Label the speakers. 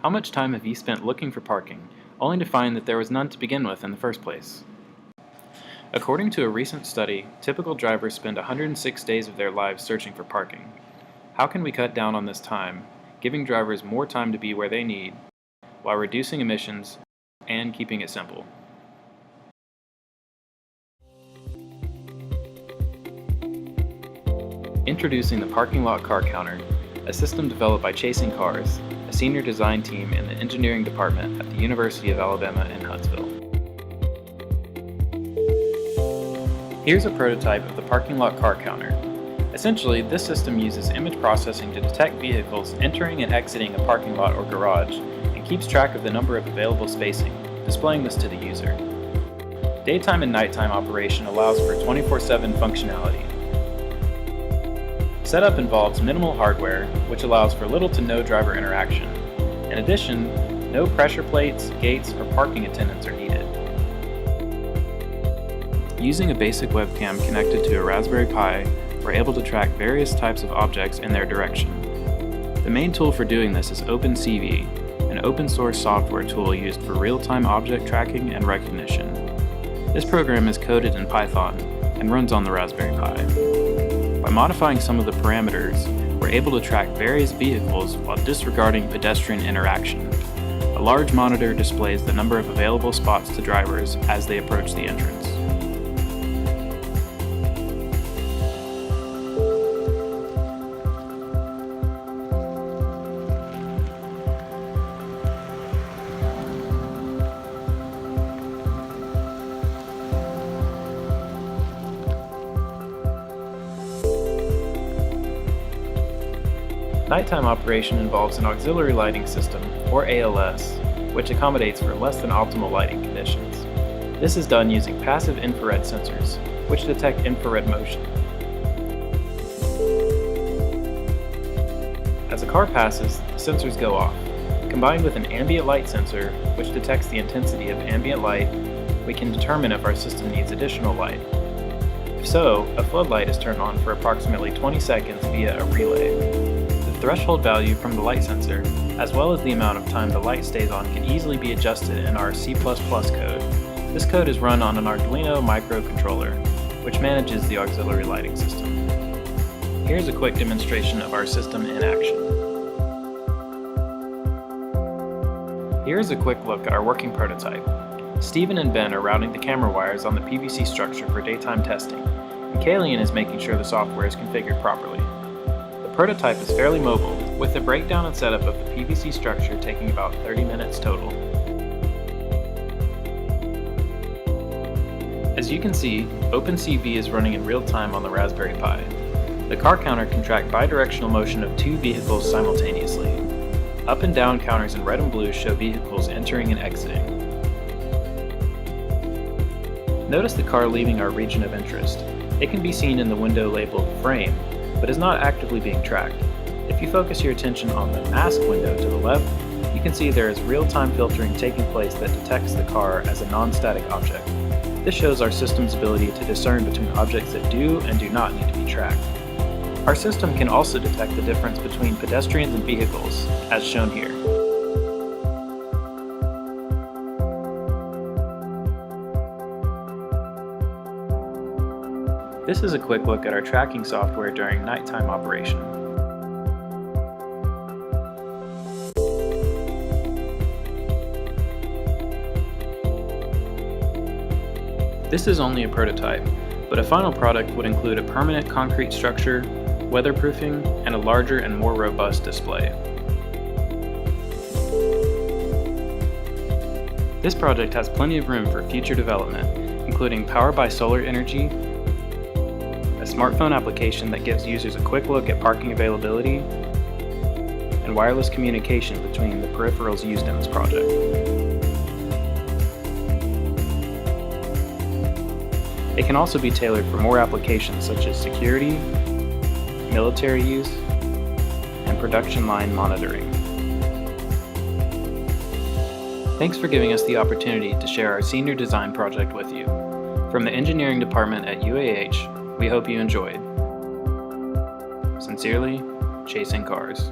Speaker 1: How much time have you spent looking for parking, only to find that there was none to begin with in the first place? According to a recent study, typical drivers spend 106 days of their lives searching for parking. How can we cut down on this time, giving drivers more time to be where they need, while reducing emissions and keeping it simple? Introducing the Parking Lot Car Counter, a system developed by Chasing Cars, a senior design team in the engineering department at the University of Alabama in Huntsville. Here's a prototype of the Parking Lot Car Counter. Essentially, this system uses image processing to detect vehicles entering and exiting a parking lot or garage and keeps track of the number of available spacing, displaying this to the user. Daytime and nighttime operation allows for 24/7 functionality. Setup involves minimal hardware, which allows for little to no driver interaction. In addition, no pressure plates, gates, or parking attendants are needed. Using a basic webcam connected to a Raspberry Pi, we're able to track various types of objects in their direction. The main tool for doing this is OpenCV, an open-source software tool used for real-time object tracking and recognition. This program is coded in Python and runs on the Raspberry Pi. By modifying some of the parameters, we're able to track various vehicles while disregarding pedestrian interaction. A large monitor displays the number of available spots to drivers as they approach the entrance. Nighttime operation involves an auxiliary lighting system, or ALS, which accommodates for less than optimal lighting conditions. This is done using passive infrared sensors, which detect infrared motion. As a car passes, the sensors go off. Combined with an ambient light sensor, which detects the intensity of ambient light, we can determine if our system needs additional light. If so, a floodlight is turned on for approximately 20 seconds via a relay. The threshold value from the light sensor, as well as the amount of time the light stays on, can easily be adjusted in our C++ code. This code is run on an Arduino microcontroller, which manages the auxiliary lighting system. Here's a quick demonstration of our system in action. Here's a quick look at our working prototype. Stephen and Ben are routing the camera wires on the PVC structure for daytime testing, and Kalian is making sure the software is configured properly. The prototype is fairly mobile, with the breakdown and setup of the PVC structure taking about 30 minutes total. As you can see, OpenCV is running in real time on the Raspberry Pi. The car counter can track bidirectional motion of two vehicles simultaneously. Up and down counters in red and blue show vehicles entering and exiting. Notice the car leaving our region of interest. It can be seen in the window labeled Frame, but is not actively being tracked. If you focus your attention on the mask window to the left, you can see there is real-time filtering taking place that detects the car as a non-static object. This shows our system's ability to discern between objects that do and do not need to be tracked. Our system can also detect the difference between pedestrians and vehicles, as shown here. This is a quick look at our tracking software during nighttime operation. This is only a prototype, but a final product would include a permanent concrete structure, weatherproofing, and a larger and more robust display. This project has plenty of room for future development, including power by solar energy, a smartphone application that gives users a quick look at parking availability, and wireless communication between the peripherals used in this project. It can also be tailored for more applications such as security, military use, and production line monitoring. Thanks for giving us the opportunity to share our senior design project with you. From the engineering department at UAH, we hope you enjoyed. Sincerely, Chasing Cars.